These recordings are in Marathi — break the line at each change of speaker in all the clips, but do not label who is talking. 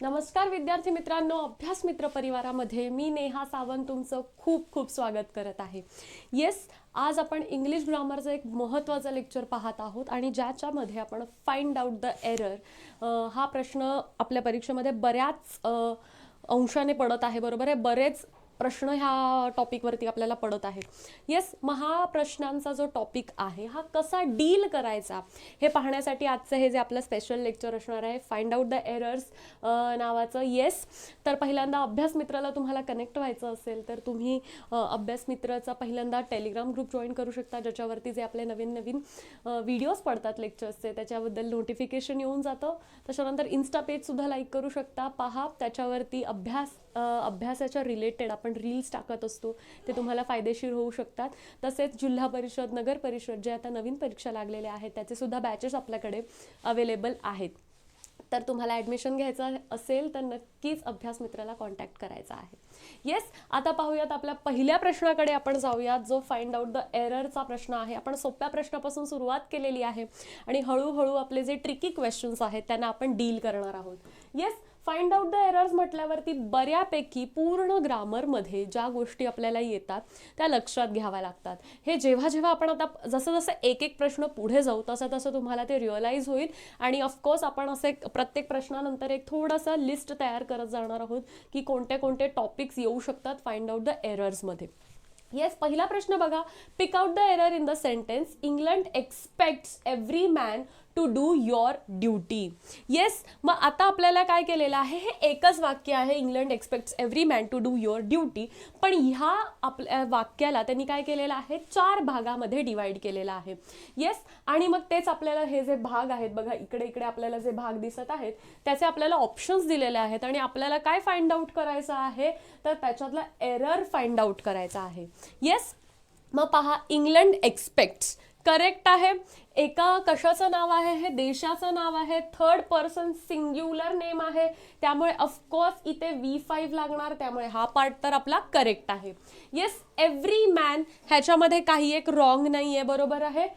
नमस्कार विद्यार्थी मित्रांनो, अभ्यास मित्र परिवारामध्ये मी नेहा सावंत तुमचं खूप खूप स्वागत करत आहे. येस, आज आपण इंग्लिश ग्रामरचं एक महत्त्वाचं लेक्चर पाहत आहोत आणि ज्याच्यामध्ये आपण फाइंड आउट द एरर हा प्रश्न आपल्या परीक्षेमध्ये बऱ्याच अंशाने पडत आहे. बरोबर आहे, बरेच प्रश्न ह्या टॉपिकवरती आपल्याला पडत आहेत. येस, मग हा प्रश्नांचा जो टॉपिक आहे हा कसा डील करायचा हे पाहण्यासाठी आजचं हे जे आपलं स्पेशल लेक्चर असणार आहे फाइंड आउट द एरर्स नावाचं. येस, तर पहिल्यांदा अभ्यास मित्राला तुम्हाला कनेक्ट व्हायचं असेल तर तुम्ही अभ्यास मित्राचा पहिल्यांदा टेलिग्राम ग्रुप जॉईन करू शकता, ज्याच्यावरती जे आपले नवीन नवीन व्हिडिओज पडतात लेक्चर्सचे त्याच्याबद्दल नोटिफिकेशन येऊन जातं. त्याच्यानंतर इन्स्टा पेजसुद्धा लाईक करू शकता, पहा त्याच्यावरती अभ्यासाच्या रिलेटेड आपण रील्स टाकत असतो, ते तुम्हाला फायदेशीर होऊ शकतात. तसेच जिल्हा परिषद, नगर परिषद जे आता नवीन परीक्षा लागलेल्या आहेत त्याचे सुद्धा बॅचेस आपल्याकडे अवेलेबल आहेत. तर तुम्हाला ॲडमिशन घ्यायचं असेल तर नक्कीच अभ्यास मित्राला कॉन्टॅक्ट करायचा आहे. येस, आता पाहूयात आपल्या पहिल्या प्रश्नाकडे आपण जाऊयात, जो फाइंड आउट द एररचा प्रश्न आहे. आपण सोप्या प्रश्नापासून सुरुवात केलेली आहे आणि हळूहळू आपले जे ट्रिकी क्वेश्चन्स आहेत त्यांना आपण डील करणार आहोत. Yes, find out the errors म्हटल्यावरती बऱ्यापैकी पूर्ण ग्रामरमध्ये ज्या गोष्टी आपल्याला येतात त्या लक्षात घ्याव्या लागतात. हे जेव्हा जेव्हा आपण आता जसं जसं एक एक प्रश्न पुढे जाऊ तसं तसं तुम्हाला ते रिअलाईज होईल आणि ऑफकोर्स आपण असे प्रत्येक प्रश्नानंतर एक थोडंसं लिस्ट तयार करत जाणार आहोत की कोणते कोणते टॉपिक्स येऊ शकतात फाइंड आउट द एरर्समध्ये. येस, पहिला प्रश्न बघा. Pick out the error in the sentence England expects every man to do your duty. Yes, मग आता आपल्याला काय केलेलं आहे, हे एकच वाक्य आहे, England expects every man to do your duty. पण ह्या आपल्या वाक्याला त्यांनी काय केलेलं आहे, 4 भागामध्ये डिवाइड केलेलं आहे. येस, आणि मग तेच आपल्याला हे जे भाग आहेत बघा, इकडे इकडे आपल्याला जे भाग दिसत आहेत त्याचे आपल्याला ऑप्शन्स दिलेले आहेत आणि आपल्याला काय फाइंड आउट करायचं आहे, तर त्याच्यातला एरर फाइंड आउट करायचा आहे. येस, मग पहा, इंग्लंड एक्सपेक्ट्स करेक्ट आहे. एका कशाचं नाव आहे, हे देशाचं नाव आहे, थर्ड पर्सन सिंग्युलर नेम आहे, त्यामुळे ऑफकोर्स इथे V5 लागणार, त्यामुळे हा पार्ट तर आपला करेक्ट आहे. येस, एव्हरी मॅन ह्याच्यामध्ये काही एक रॉंग नाही आहे, बरोबर आहे.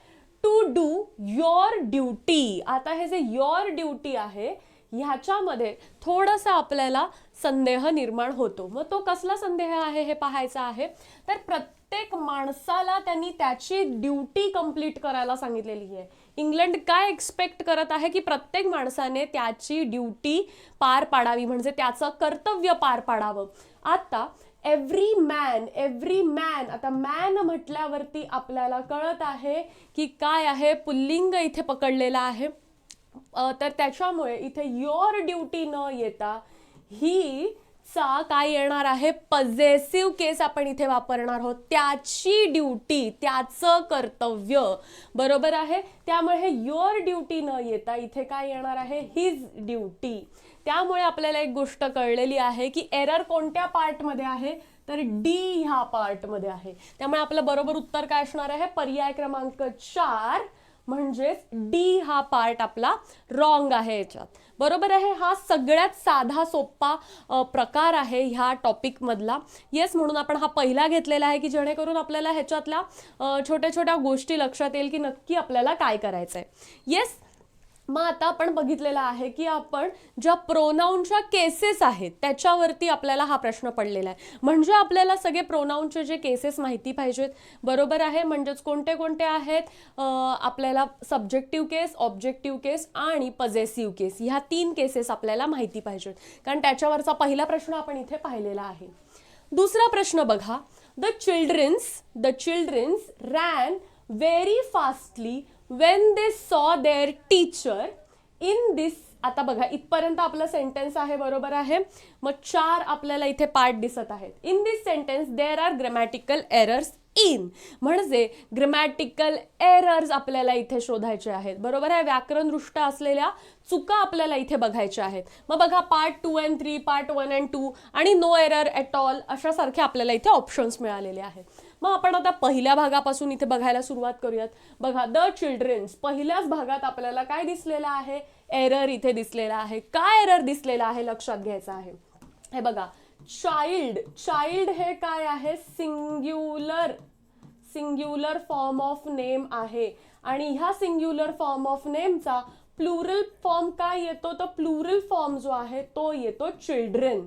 टू डू युअर ड्युटी, आता हे जे युअर ड्युटी आहे ह्याच्यामध्ये थोडंसं आपल्याला संदेह निर्माण होतो. मग तो कसला संदेह आहे हे पाहायचा आहे. तर प्रत्येक माणसाला त्यांनी त्याची ड्युटी कंप्लीट करायला सांगितलेली आहे. इंग्लंड काय एक्सपेक्ट करत आहे की प्रत्येक माणसाने त्याची ड्युटी पार पाडावी, म्हणजे त्याचं कर्तव्य पार पाडावं. आता एव्हरी मॅन, आता मॅन म्हटल्यावरती आपल्याला कळत आहे की काय आहे, पुल्लिंग इथे पकडलेला आहे. तर त्याच्यामुळे इथे युअर ड्युटी न येता ही चा काय येणार आहे, पॉझेसिव्ह केस आपण इथे वापरणार आहोत. त्याची ड्युटी, त्याचं कर्तव्य, बरोबर आहे. त्यामुळे हे युअर ड्युटी न येता इथे काय येणार आहे, हिज ड्युटी. त्यामुळे आपल्याला एक गोष्ट कळलेली आहे की एरर कोणत्या पार्टमध्ये आहे, तर डी ह्या पार्टमध्ये आहे. त्यामुळे आपलं बरोबर उत्तर काय असणार आहे, पर्याय क्रमांक 4 म्हणजेच डी हा पार्ट आपला रॉंग आहे याच्यात, बरोबर आहे. हा सगळ्यात साधा सोपा प्रकार आहे ह्या टॉपिक मधला. येस, म्हणून आपण हा पहिला घेतलेला आहे की जेणेकरून आपल्याला ह्याच्यातल्या छोट्या छोट्या गोष्टी लक्षात येईल की नक्की आपल्याला काय करायचंय. येस, मग आता आपण बघितलेलं आहे की आपण ज्या प्रोनाऊनच्या केसेस आहेत त्याच्यावरती आपल्याला हा प्रश्न पडलेला आहे. म्हणजे आपल्याला सगळे प्रोनाऊनचे जे केसेस माहिती पाहिजेत, बरोबर आहे. म्हणजेच कोणते कोणते आहेत, आपल्याला सब्जेक्टिव्ह केस, ऑब्जेक्टिव्ह केस आणि पॉझेसिव्ह केस, ह्या 3 केसेस आपल्याला माहिती पाहिजेत, कारण त्याच्यावरचा पहिला प्रश्न आपण इथे पाहिलेला आहे. दुसरा प्रश्न बघा. The childrens ran very fastly when they saw their teacher in this. आता बघा, इथपर्यंत आपलं सेंटेन्स आहे, बरोबर आहे. मग 4 आपल्याला इथे पार्ट दिसत आहेत. In this sentence there are grammatical errors in, म्हणजे ग्रॅमॅटिकल एरर्स आपल्याला इथे शोधायचे आहेत, बरोबर आहे. व्याकरणदृष्ट्या असलेल्या चुका आपल्याला इथे बघायच्या आहेत. मग बघा, पार्ट 2 and 3, पार्ट 1 and 2 आणि नो एरर ॲट ऑल अशासारखे आपल्याला इथे ऑप्शन्स मिळालेले आहेत. मग आपण आता पहिल्या भागापासून इथे बघायला सुरुवात करूयात. बघा, द चिल्ड्रन्स पहिल्याच भागात आपल्याला काय दिसलेलं आहे, एरर इथे दिसलेला आहे. काय एरर दिसलेला आहे लक्षात घ्यायचं आहे. हे बघा, चाइल्ड हे काय आहे, सिंग्युलर फॉर्म ऑफ नेम आहे आणि ह्या singular form of Nemcha plural form काय येतो, तर प्लुरल फॉर्म जो आहे तो येतो चिल्ड्रन.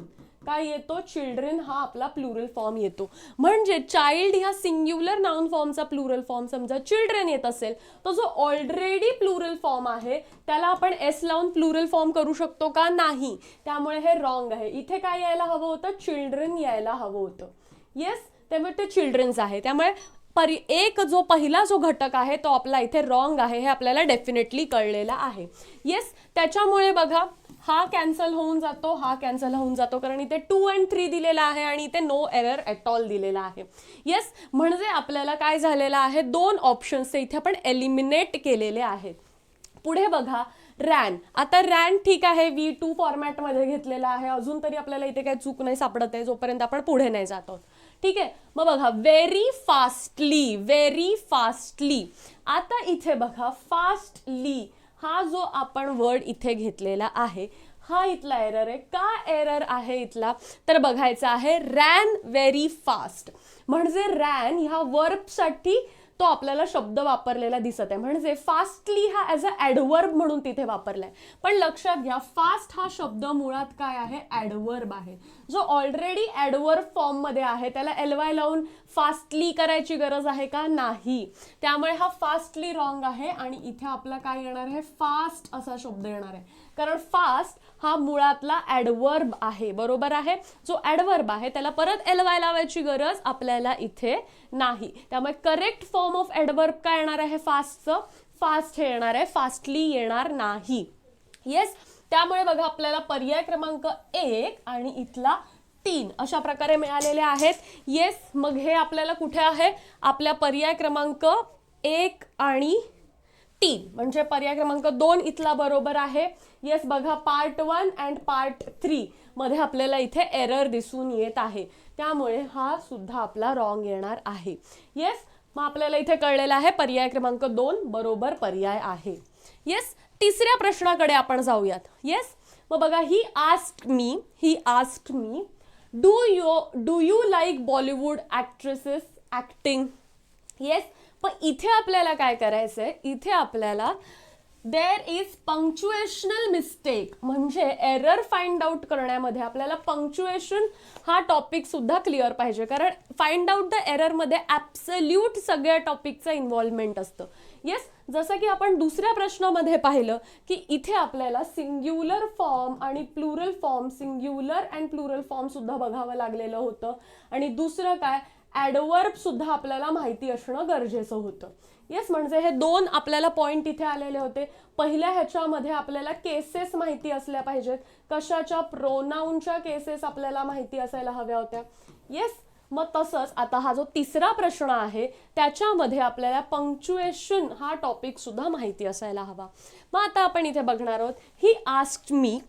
काय येतो, चिल्ड्रन हा आपला प्लुरल फॉर्म येतो. म्हणजे चाइल्ड ह्या सिंग्युलर नाउन फॉर्मचा प्लुरल फॉर्म समजा चिल्ड्रन येत असेल, तर जो ऑलरेडी प्लुरल फॉर्म आहे त्याला आपण एस लावून प्लुरल फॉर्म करू शकतो का, नाही. त्यामुळे हे रॉंग आहे. इथे काय यायला हवं होतं, चिल्ड्रन यायला हवं होतं. येस, त्यामुळे ते चिल्ड्रन्स आहे. त्यामुळे एक जो पहिला जो घटक आहे तो आपला इथे रॉंग आहे, हे आपल्याला डेफिनेटली कळलेलं आहे. येस, त्याच्यामुळे बघा हा कॅन्सल होऊन जातो, हा कॅन्सल होऊन जातो, कारण इथे 2 and 3 दिलेला आहे आणि इथे नो एरर ॲट ऑल दिलेला आहे. येस, म्हणजे आपल्याला काय झालेलं आहे, 2 ऑप्शन्स इथे आपण एलिमिनेट केलेले आहेत. पुढे बघा रॅन. आता रॅन ठीक आहे, V2 फॉर्मॅटमध्ये घेतलेला आहे. अजून तरी आपल्याला इथे काही चूक नाही सापडत आहे, जोपर्यंत आपण पुढे नाही जात आहोत. ठीक आहे, मग बघा व्हेरी फास्टली, व्हेरी फास्टली. आता इथे बघा फास्टली हा जो आपण वर्ड इथे घेतलेला आहे, हा इथला एरर आहे. का एरर आहे इथला, तर बघायचं आहे रॅन व्हेरी फास्ट. म्हणजे रॅन ह्या वर्बसाठी तो आपल्याला शब्द वापरलेला दिसत आहे, म्हणजे फास्टली हा ॲज अ ॲडवर्ब म्हणून तिथे वापरलाय. पण लक्षात घ्या, फास्ट हा शब्द मुळात काय आहे, ॲडवर्ब आहे. जो ऑलरेडी ॲडवर्ब फॉर्ममध्ये आहे त्याला LY लावून फास्टली करायची गरज आहे का, नाही. त्यामुळे हा फास्टली रॉंग आहे आणि इथे आपला काय येणार आहे, फास्ट असा शब्द येणार आहे. कारण फास्ट हा मुळातला ॲडवर्ब आहे, बरोबर आहे. जो ॲडवर्ब आहे त्याला परत LY लावायची गरज आपल्याला इथे नाही. त्यामुळे करेक्ट फॉर्म ऑफ ॲडवर्ब काय येणार आहे फास्टचं, फास्ट हे येणार आहे, फास्टली येणार नाही. येस, त्यामुळे बघा आपल्याला पर्याय क्रमांक 1 आणि इथला 3 अशा प्रकारे मिळालेले आहेत. येस, मग हे आपल्याला कुठे आहे, आपल्या पर्याय क्रमांक 1 आणि 3, म्हणजे पर्याय क्रमांक 2 इथला बरोबर आहे. येस, बघा पार्ट 1 अँड पार्ट 3 मध्ये आपल्याला इथे एरर दिसून येत आहे, त्यामुळे हा सुद्धा आपला रॉंग येणार आहे. येस, मग आपल्याला इथे कळलेलं आहे पर्याय क्रमांक 2 बरोबर पर्याय आहे. येस, तिसऱ्या प्रश्नाकडे आपण जाऊयात. येस, मग बघा he asked me do you like Bollywood actresses acting. Yes, पण इथे आपल्याला काय करायचंय, इथे आपल्याला देर इज पंक्च्युएशनल मिस्टेक, म्हणजे एरर फाइंड आउट करण्यामध्ये आपल्याला पंक्च्युएशन हा टॉपिक सुद्धा क्लिअर पाहिजे, कारण फाइंड आउट द एररमध्ये ॲब्सल्यूट सगळ्या टॉपिकचं इन्व्हॉल्वमेंट असतं. येस, जसं की आपण दुसऱ्या प्रश्नामध्ये पाहिलं की इथे आपल्याला सिंग्युलर फॉर्म आणि plural form, singular and plural form सुद्धा बघावं लागलेलं होतं. आणि दुसरं काय, ॲडवर्ब सुद्धा आपल्याला माहिती असणं गरजेचं होतं. येस, म्हणजे हे 2 आपल्याला पॉईंट इथे आलेले होते. पहिल्या ह्याच्यामध्ये आपल्याला केसेस माहिती असल्या पाहिजेत, कशाच्या, प्रोनाऊनच्या केसेस आपल्याला माहिती असायला हव्या होत्या. येस, मग तसंच आता हा जो तिसरा प्रश्न आहे त्याच्यामध्ये आपल्याला पंक्च्युएशन हा टॉपिक सुद्धा माहिती असायला हवा. मग आता आपण इथे बघणार आहोत ही आस्क्ड मी,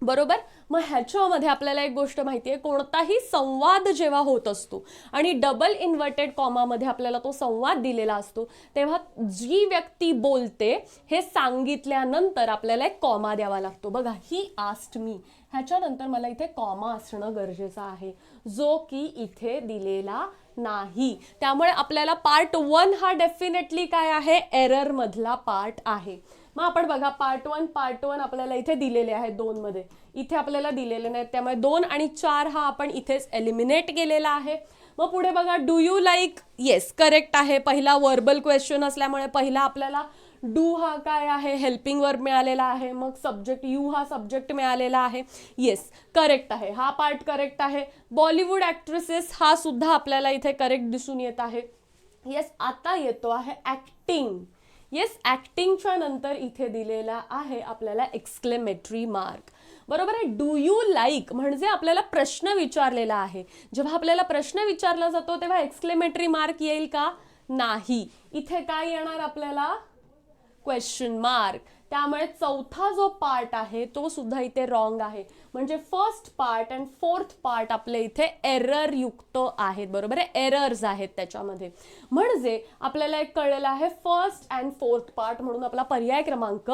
बरोबर. मग ह्याच्यामध्ये आपल्याला एक गोष्ट माहिती आहे, कोणताही संवाद जेव्हा होत असतो आणि डबल इन्व्हर्टेड कॉमामध्ये आपल्याला तो संवाद दिलेला असतो, तेव्हा जी व्यक्ती बोलते हे सांगितल्यानंतर आपल्याला एक कॉमा द्यावा लागतो. बघा ही आस्क्ड मी, ह्याच्यानंतर मला इथे कॉमा असणं गरजेचं आहे, जो की इथे दिलेला नाही. त्यामुळे आपल्याला पार्ट 1 हा डेफिनेटली काय आहे, एरर मधला पार्ट आहे. मग आपण बघा पार्ट 1 आपल्याला इथे दिलेले आहेत 2 मध्ये, इथे आपल्याला दिलेले नाहीत, त्यामुळे 2 आणि 4 हा आपण इथेच एलिमिनेट केलेला आहे. मग पुढे बघा do you like, yes correct आहे. पहिला वर्बल क्वेश्चन असल्यामुळे पहिला आपल्याला डू हा काय आहे, हेल्पिंग वर्ब मिळालेला आहे. मग सब्जेक्ट यू हा सब्जेक्ट मिळालेला आहे. येस करेक्ट आहे, हा पार्ट करेक्ट आहे. बॉलिवूड ॲक्ट्रेसेस हा सुद्धा आपल्याला इथे करेक्ट दिसून येत आहे. येस, आता येतो आहे ॲक्टिंग. येस, ॲक्टिंगच्या नंतर इथे दिलेला आहे आपल्याला एक्सक्लेमेटरी मार्क, बरोबर आहे. डू यू लाईक म्हणजे आपल्याला प्रश्न विचारलेला आहे. जेव्हा आपल्याला प्रश्न विचारला जातो तेव्हा एक्सक्लेमेटरी मार्क येईल का, नाही. इथे काय येणार आपल्याला, क्वेश्चन मार्क. त्यामुळे चौथा जो पार्ट आहे तो सुद्धा इथे रॉंग आहे. म्हणजे first part and fourth part आपले इथे एरर युक्त आहेत, बरोबर आहे, एरर्स आहेत त्याच्यामध्ये. म्हणजे आपल्याला एक कळलेलं आहे फर्स्ट अँड फोर्थ पार्ट, म्हणून आपला पर्याय क्रमांक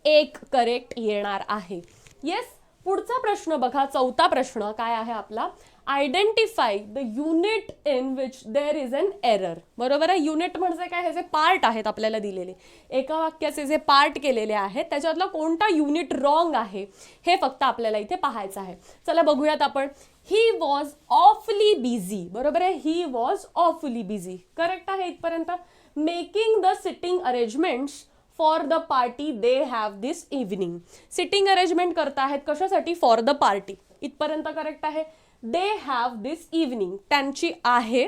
1 करेक्ट येणार आहे. येस, पुढचा प्रश्न बघा, चौथा प्रश्न काय आहे आपला, identify the unit in which there is an error. बरोबर आहे. युनिट म्हणजे काय, हे जे पार्ट आहेत आपल्याला दिलेले, एका वाक्याचे जे पार्ट केलेले आहेत त्याच्यातला कोणता युनिट रॉंग आहे हे फक्त आपल्याला इथे पाहायचं आहे. चला बघूयात आपण. He was ऑफली busy. बरोबर आहे. ही वॉज ऑफली बिझी करेक्ट आहे इथपर्यंत. Making the sitting arrangements for the party they have this evening. Sitting arrangement करत आहेत कशासाठी, फॉर द पार्टी. इथपर्यंत करेक्ट आहे. दे हॅव दिस इव्हनिंग, त्यांची आहे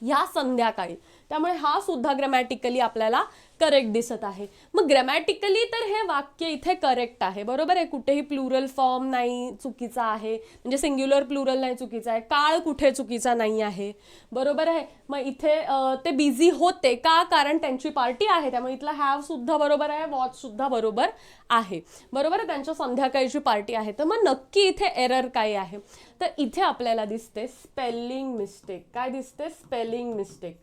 ह्या संध्याकाळी. त्यामुळे हा सुद्धा ग्रॅमॅटिकली आपल्याला करेक्ट दिसत आहे. मग ग्रॅमॅटिकली तर हे वाक्य इथे करेक्ट आहे. बरोबर आहे. कुठेही प्लुरल फॉर्म नाही चुकीचा आहे, म्हणजे सिंग्युलर प्लुरल नाही चुकीचा आहे, काळ कुठे चुकीचा नाही आहे. बरोबर आहे. मग इथे ते बिझी होते का, कारण त्यांची पार्टी आहे, त्यामुळे इथला हॅव सुद्धा बरोबर आहे, वॉच सुद्धा बरोबर आहे. बरोबर आहे. त्यांच्या संध्याकाळची पार्टी आहे. तर मग नक्की इथे एरर काय आहे, तर इथे आपल्याला दिसते स्पेलिंग मिस्टेक. काय दिसते, स्पेलिंग मिस्टेक.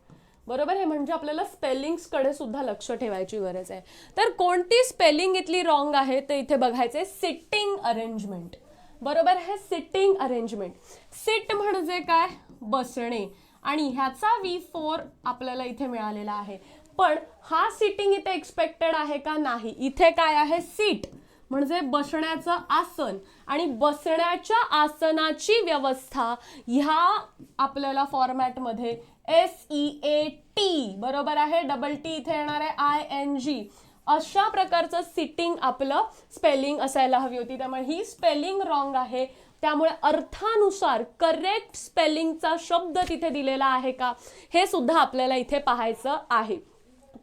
बरोबर आहे. म्हणजे आपल्याला स्पेलिंग्सकडे सुद्धा लक्ष ठेवायची गरज आहे. तर कोणती स्पेलिंग इथली रॉंग आहे ते इथे बघायचे. Sitting arrangement. बरोबर आहे. Sitting arrangement. सिट म्हणजे काय, बसणे, आणि ह्याचा V4 आपल्याला इथे मिळालेला आहे. पण हा सिटिंग इथे एक्सपेक्टेड आहे का, नाही. इथे काय आहे, सीट म्हणजे बसण्याचं आसन, आणि बसण्याच्या आसनाची व्यवस्था ह्या आपल्याला फॉर्मॅटमध्ये SEAT. बरोबर आहे. डबल टी इथे येणार आहे, ING. अशा प्रकारचं सिटिंग आपलं स्पेलिंग असायला हवी होती. त्यामुळे ही स्पेलिंग रॉंग आहे. त्यामुळे अर्थानुसार करेक्ट स्पेलिंगचा शब्द तिथे दिलेला आहे का हे सुद्धा आपल्याला इथे पाहायचं आहे.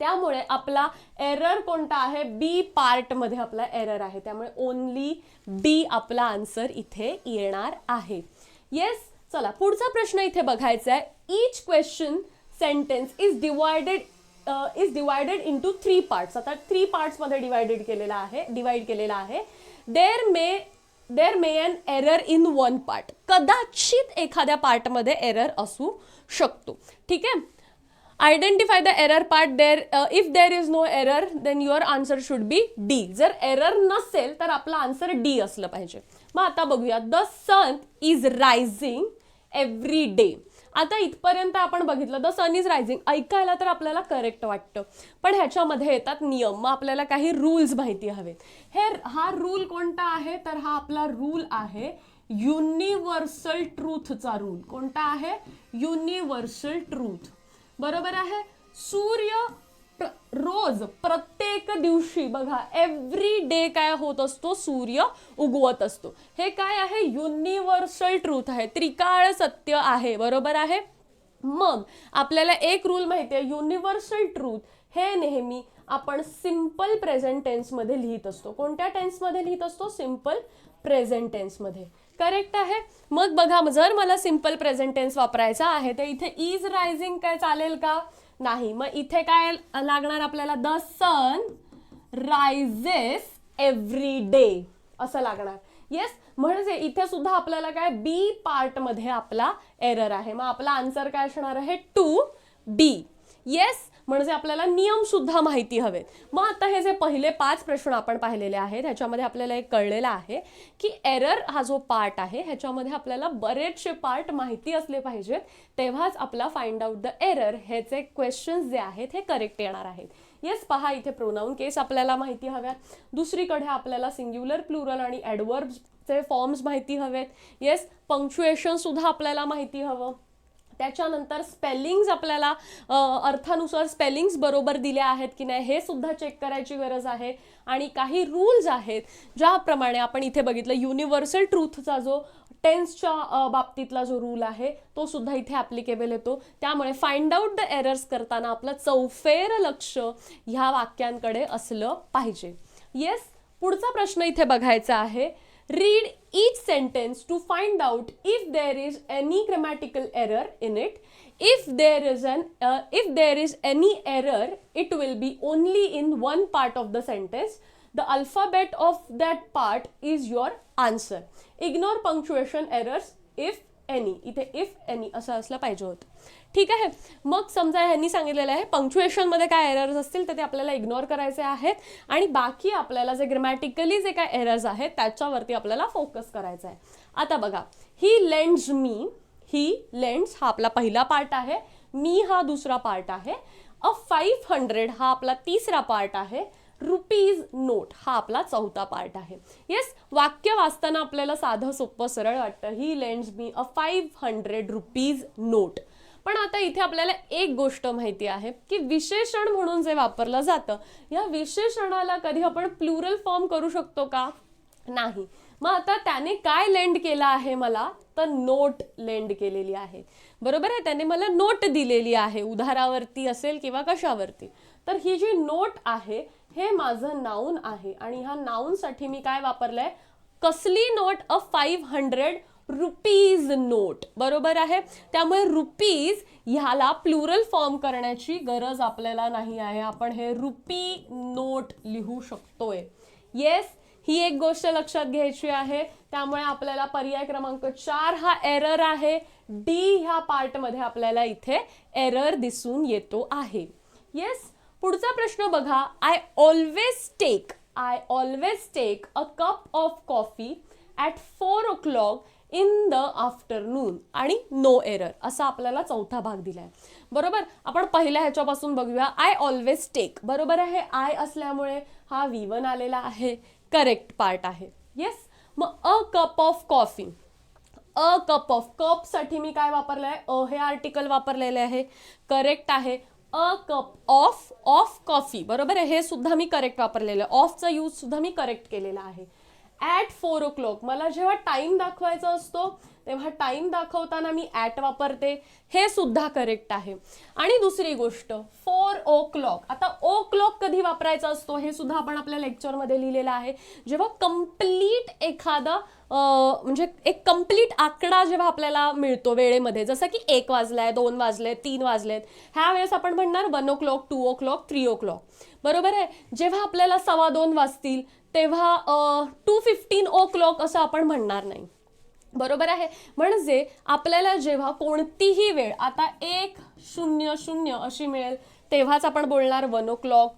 त्यामुळे आपला एरर कोणता आहे, बी पार्टमध्ये आपला एरर आहे. त्यामुळे ओनली बी आपला आन्सर इथे येणार आहे. येस. चला पुढचा प्रश्न इथे बघायचा आहे. Each question sentence is divided into 3 parts. आता 3 पार्ट्समध्ये डिवाइड केलेला आहे. There may an error in 1 part. कदाचित एखाद्या पार्टमध्ये एरर असू शकतो. ठीक आहे. Identify the error part. If there is no error then your answer should be D. जर एरर नसेल तर आपला आन्सर डी असलं पाहिजे. मग आता बघूया. The sun is rising every day. आता इथपर्यंत आपण बघितलं द सन इज रायझिंग, ऐकायला तर आपल्याला करेक्ट वाटतं, पण ह्याच्यामध्ये येतात नियम. मग आपल्याला काही रूल्स माहिती हवेत. हा रूल कोणता आहे, तर हा आपला रूल आहे युनिव्हर्सल ट्रूथचा रूल. कोणता आहे, युनिव्हर्सल ट्रूथ. बरोबर आहे. सूर्य रोज प्रत्येक दिवशी बघा एव्हरी डे काय होत असतो, सूर्य उगवत असतो. हे काय आहे, युनिव्हर्सल ट्रूथ आहे, त्रिकाळ सत्य आहे. बरोबर आहे. मग आपल्याला एक रूल माहिती आहे, युनिव्हर्सल ट्रूथ हे नेहमी आपण सिंपल प्रेझेंट टेन्समध्ये लिहित असतो. कोणत्या टेन्समध्ये लिहित असतो, सिंपल प्रेझेंट टेन्समध्ये. करेक्ट आहे. मग बघा, जर मला सिंपल प्रेझेंट टेन्स वापरायचा आहे तर इथे इज रायझिंग काय चालेल का, नाही. मग इथे काय लागणार आपल्याला, the sun rises every day असं लागणार. येस. म्हणजे इथे सुद्धा आपल्याला काय, बी पार्टमध्ये आपला एरर आहे. मग आपला आन्सर काय असणार आहे, 2B. येस. म्हणजे आपल्याला नियम सुद्धा माहिती हवेत. मग आता हे जे पहिले 5 प्रश्न आपण पाहिलेले आहेत ह्याच्यामध्ये आपल्याला एक कळलेलं आहे की एरर हा जो पार्ट आहे ह्याच्यामध्ये आपल्याला बरेचसे पार्ट माहिती असले पाहिजेत, तेव्हाच आपला फाइंड आउट द एरर ह्याचे क्वेश्चन्स जे आहेत हे करेक्ट येणार आहेत. येस. पहा, इथे प्रोनाउन केस आपल्याला माहिती हव्यात. दुसरीकडे आपल्याला सिंग्युलर, प्लुरल आणि ॲडवर्ब्सचे फॉर्म्स माहिती हवेत. येस. पंक्च्युएशन सुद्धा आपल्याला माहिती हवं. त्याच्यानंतर स्पेलिंग्स आपल्याला अर्थानुसार स्पेलिंग्स बरोबर दिल्या आहेत की नाही हे सुद्धा चेक करायची गरज आहे. आणि काही रूल्स आहेत ज्याप्रमाणे आपण इथे बघितलं, युनिव्हर्सल ट्रूथचा जो टेन्सच्या बाबतीतला जो रूल आहे तो सुद्धा इथे ॲप्लिकेबल येतो. त्यामुळे फाइंड आउट द एरर्स करताना आपलं चौफेर लक्ष ह्या वाक्यांकडे असलं पाहिजे. येस. पुढचा प्रश्न इथे बघायचा आहे. Read each sentence to find out if there is any grammatical error in it. If there is any error, it will be only in one part of the sentence. The alphabet of that part is your answer. Ignore punctuation errors if any. इथे if any असं असलं पाहिजे होतं. ठीक आहे. मग समजा ह्यांनी सांगितलेलं आहे पंक्च्युएशनमध्ये काय एरर्स असतील तर ते आपल्याला इग्नोर करायचे आहेत आणि बाकी आपल्याला जे ग्रामॅटिकली जे काय एरर्स आहेत त्याच्यावरती आपल्याला फोकस करायचा आहे. आता बघा, ही लेंड्स मी, ही लेंड्स हा आपला पहिला पार्ट आहे, मी हा दुसरा पार्ट आहे, 500 हा आपला तिसरा पार्ट आहे, रुपीज नोट हा आपला चौथा पार्ट आहे. येस, वाक्य वाचताना आपल्याला साधं सोपं सरळ वाटतं, ही लेंड्स मी 500 रुपीज नोट. पण आता इथे आपल्याला एक गोष्ट माहिती आहे की विशेषण म्हणून जे वापरलं जातं या विशेषणाला कधी आपण प्लुरल फॉर्म करू शकतो का? नाही. मग आता त्याने काय लेंड केला आहे मला, तर नोट लेंड केलेली आहे. बरोबर आहे, त्याने मला नोट दिलेली आहे, उधारावरती असेल किंवा कशावरती. तर ही जी नोट आहे हे माझं नाऊन आहे आणि ह्या नाऊनसाठी मी काय वापरलंय, कसली नोट, 500 रुपीज नोट. बरोबर आहे, त्यामुळे रुपीज ह्याला प्लुरल फॉर्म करण्याची गरज आपल्याला नाही आहे, आपण हे रुपी नोट लिहू शकतोय. येस, ही एक गोष्ट लक्षात घ्यायची आहे. त्यामुळे आपल्याला पर्याय क्रमांक 4 हा एरर आहे. डी ह्या पार्टमध्ये आपल्याला इथे एरर दिसून येतो आहे. येस, पुढचा प्रश्न बघा, I always take a cup of coffee at 4 o'clock in the afternoon आणि नो एरर असा आपल्याला चौथा भाग दिलाय. बरोबर, आपण पहिल्या ह्याच्यापासून बघूया. आय ऑलवेज टेक, बरोबर आहे, आय असल्यामुळे हा V1 आलेला आहे, करेक्ट पार्ट आहे. येस, मग अ cup of coffee, a cup of, cup साठी मी काय वापरलं आहे, अ हे आर्टिकल वापरलेले आहे, करेक्ट आहे. अ कप ऑफ कॉफी, बरोबर आहे, हे सुद्धा मी करेक्ट वापरलेलं आहे, ऑफचा यूज सुद्धा मी करेक्ट केलेला आहे. ॲट 4 o'clock, मला जेव्हा टाइम दाखवायचा असतो तेव्हा टाइम दाखवताना मी ॲट वापरते, हे सुद्धा करेक्ट आहे. आणि दुसरी गोष्ट 4 o'clock, आता ओ क्लॉक कधी वापरायचा असतो हे सुद्धा आपण आपल्या लेक्चरमध्ये लिहिलेलं आहे. जेव्हा कंप्लीट एखादा म्हणजे एक कंप्लीट आकडा जेव्हा आपल्याला मिळतो वेळेमध्ये, जसं की 1 वाजलाय, 2 वाजले, 3 वाजलेत, ह्या वेळेस आपण म्हणणार 1 o'clock, 2 o'clock, 3 o'clock. बरोबर आहे. जेव्हा आपल्याला 2:15 वाजतील तेव्हा 2:15 o'clock असं आपण म्हणणार नाही. बरोबर आहे, म्हणजे आपल्याला जेव्हा कोणतीही वेळ आता 1:00 अशी मिळेल तेव्हाच आपण बोलणार 1 o'clock,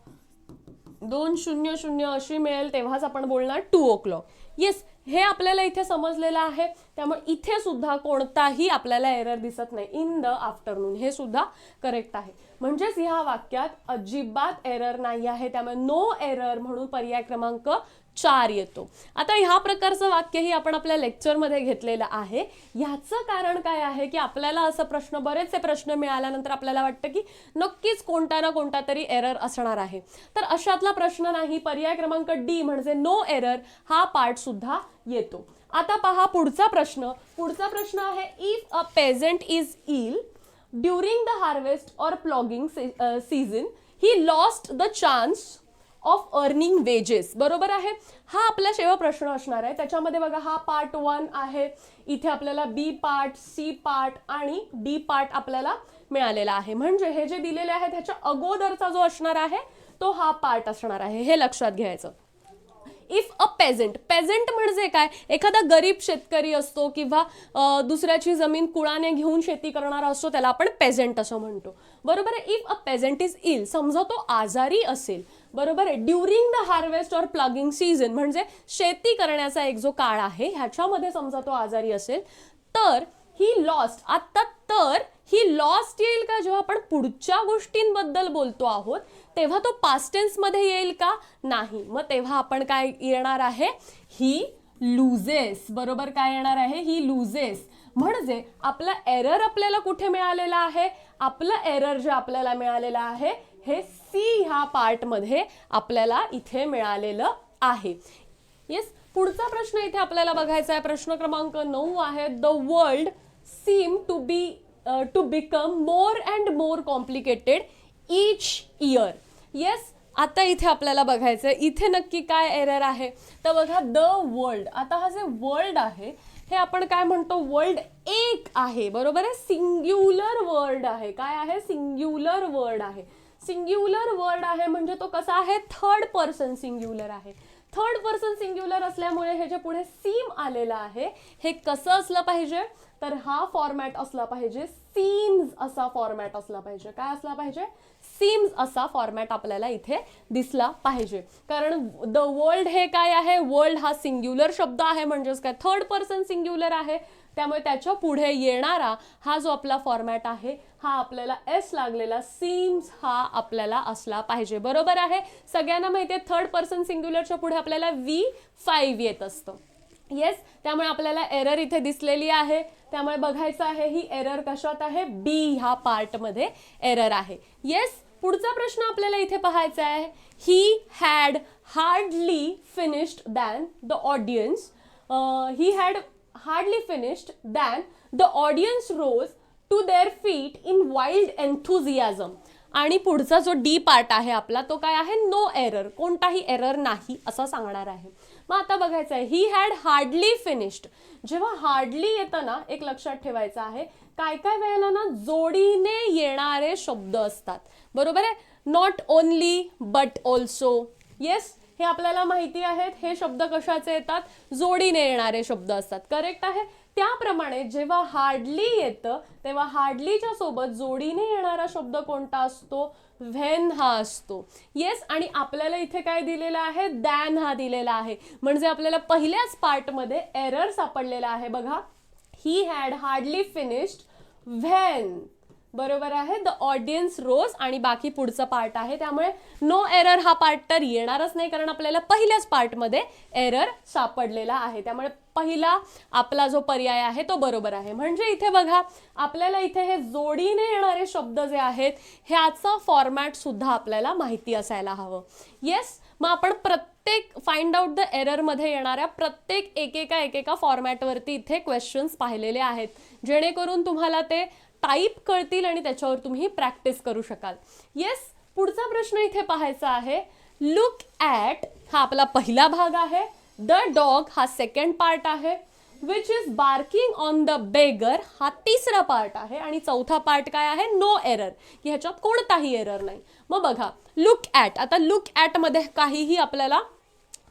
2:00 अशी मिळेल तेव्हाच आपण बोलणार 2 o'clock. येस, हे आपल्याला इथे समजलेलं आहे. त्यामुळे इथे सुद्धा कोणताही आपल्याला एरर दिसत नाही, इन द आफ्टरनून हे सुद्धा करेक्ट आहे. म्हणजेच ह्या वाक्यात अजिबात एरर नाही आहे, त्यामुळे नो एरर म्हणून पर्याय क्रमांक 4 येतो. आता ह्या प्रकारचं वाक्यही आपण आपल्या लेक्चरमध्ये घेतलेलं आहे. ह्याचं कारण काय आहे की आपल्याला असं बरेचसे प्रश्न मिळाल्यानंतर आपल्याला वाटतं की नक्कीच कोणता ना कोणता तरी एरर असणार आहे. तर अशातला प्रश्न नाही, पर्याय क्रमांक डी म्हणजे नो एरर हा पार्ट सुद्धा येतो. आता पहा पुढचा प्रश्न आहे, if a peasant is ill during the harvest or ploughing season he lost the chance of earning wages. बरोबर आहे, हा आपला शेवट प्रश्न असणार आहे. त्याच्यामध्ये बघा, हा पार्ट 1 आहे, इथे आपल्याला बी पार्ट, सी पार्ट आणि डी पार्ट आपल्याला मिळालेला आहे. म्हणजे हे जे दिलेले आहे त्याच्या अगोदरचा जो असणार आहे तो हा पार्ट असणार आहे, हे लक्षात घ्यायचं. इफ अ पेझंट म्हणजे काय, एखादा गरीब शेतकरी असतो किंवा दुसऱ्याची जमीन कुळाने घेऊन शेती करणारा असतो, त्याला आपण पेझंट असं म्हणतो. बरोबर आहे. इफ अ पेझंट इज इल, समजा तो आजारी असेल. बरोबर आहे. ड्युरिंग द हार्वेस्ट और प्लगिंग सीझन म्हणजे शेती करण्याचा एक जो काळ आहे ह्याच्यामध्ये समजा तो आजारी असेल तर ही लॉस्ट, आता तर ही लॉस्ट येईल का जेव्हा आपण पुढच्या गोष्टींबद्दल बोलतो आहोत तेव्हा तो पास्ट टेन्स मध्ये येईल का? नाही. मग तेव्हा आपण काय येणार आहे, ही लुजेस. बरोबर, काय येणार आहे, ही लुजेस. म्हणजे आपला एरर आपल्याला कुठे मिळालेला आहे, आपलं एरर जे आपल्याला मिळालेलं आहे हे सी ह्या पार्ट मध्ये आपल्याला इथे मिळालेलं आहे. येस, पुढचा प्रश्न इथे आपल्याला बघायचा आहे, प्रश्न क्रमांक 9 आहे. The world seem to become more and more complicated each year. Yes, आता इथे आपल्याला बघायचं आहे इथे नक्की काय एरर आहे. तर बघा, द वर्ल्ड, आता हा जे वर्ल्ड आहे हे आपण काय म्हणतो, वर्ल्ड एक आहे. बरोबर आहे, सिंग्युलर वर्ड आहे. काय आहे, सिंग्युलर वर्ड आहे. सिंग्युलर वर्ड आहे म्हणजे तो कसा आहे, थर्ड पर्सन सिंग्युलर आहे. थर्ड पर्सन सिंग्युलर असल्यामुळे हे जे पुढे सीम आलेलं आहे हे कसं असलं पाहिजे, तर हा फॉर्मॅट असला पाहिजे सीम्स असा फॉर्मॅट असला पाहिजे. काय असला पाहिजे? सीम्स असा फॉर्मॅट आपल्याला इथे दिसला पाहिजे. कारण द वर्ल्ड हे काय आहे? वर्ल्ड हा सिंग्युलर शब्द आहे, म्हणजेच काय थर्ड पर्सन सिंग्युलर आहे. त्यामुळे त्याच्या पुढे येणारा हा जो आपला फॉर्मॅट आहे हा आपल्याला एस लागलेला सीम्स हा आपल्याला असला पाहिजे. बरोबर आहे. सगळ्यांना माहिती आहे थर्ड पर्सन सिंग्युलरच्या पुढे आपल्याला V5 येत असतं. येस, त्यामुळे आपल्याला एरर इथे दिसलेली आहे. त्यामुळे बघायचं आहे ही एरर कशात आहे? बी ह्या पार्टमध्ये एरर आहे. येस, पुढचा प्रश्न आपल्याला इथे पाहायचा आहे. He had hardly finished than the audience. He had hardly finished than the audience rose to their feet in wild enthusiasm. आणि पुढचा जो डी पार्ट आहे आपला तो काय आहे? नो एरर, कोणताही एरर नाही असं सांगणार आहे. मग आता बघायचं आहे ही हॅड हार्डली फिनिश्ड. जेव्हा हार्डली येतं ना, एक लक्षात ठेवायचं आहे, काय काय वेळेला ना जोडीने येणारे शब्द असतात. बरोबर आहे. Not only but also. Yes, हे आपल्याला माहिती आहेत. हे शब्द कशाचे येतात? जोडीने येणारे शब्द असतात. करेक्ट आहे. त्याप्रमाणे जेव्हा हार्डली येतं तेव्हा हार्डलीच्या सोबत जोडीने येणारा शब्द कोणता असतो? व्हेन हा असतो. येस, आणि आपल्याला इथे काय दिलेला आहे? दॅन हा दिलेला आहे. म्हणजे आपल्याला पहिल्याच पार्टमध्ये एरर सापडलेला आहे. बघा, he had hardly finished when. बरोबर आहे. द ऑडियन्स रोज आणि बाकी पुढचा पार्ट आहे. त्यामुळे नो एरर हा पार्ट तर येणारच नाही, कारण आपल्याला पहिल्याच पार्टमध्ये एरर सापडलेला आहे. त्यामुळे पहिला आपला जो पर्याय आहे तो बरोबर आहे. म्हणजे इथे बघा, आपल्याला इथे हे जोडीने येणारे शब्द जे आहेत ह्याचा फॉर्मॅट सुद्धा आपल्याला माहिती असायला हवं. येस, मग आपण प्रत्येक फाइंड आउट द एरर मध्ये येणाऱ्या प्रत्येक एकेका फॉर्मॅटवरती इथे क्वेश्चन्स पाहिलेले आहेत, जेणेकरून तुम्हाला ते टाईप कळतील आणि त्याच्यावर तुम्ही प्रॅक्टिस करू शकाल. येस, पुढचा प्रश्न इथे पाहायचा आहे. लुक ॲट हा आपला पहिला भाग आहे. द डॉग हा सेकंड पार्ट आहे. Which is barking on the beggar हा तिसरा पार्ट आहे. आणि चौथा पार्ट काय आहे? नो एरर, की ह्याच्यात कोणताही एरर नाही. मग बघा, लुक ॲट. आता लुक ॲट मध्ये काहीही आपल्याला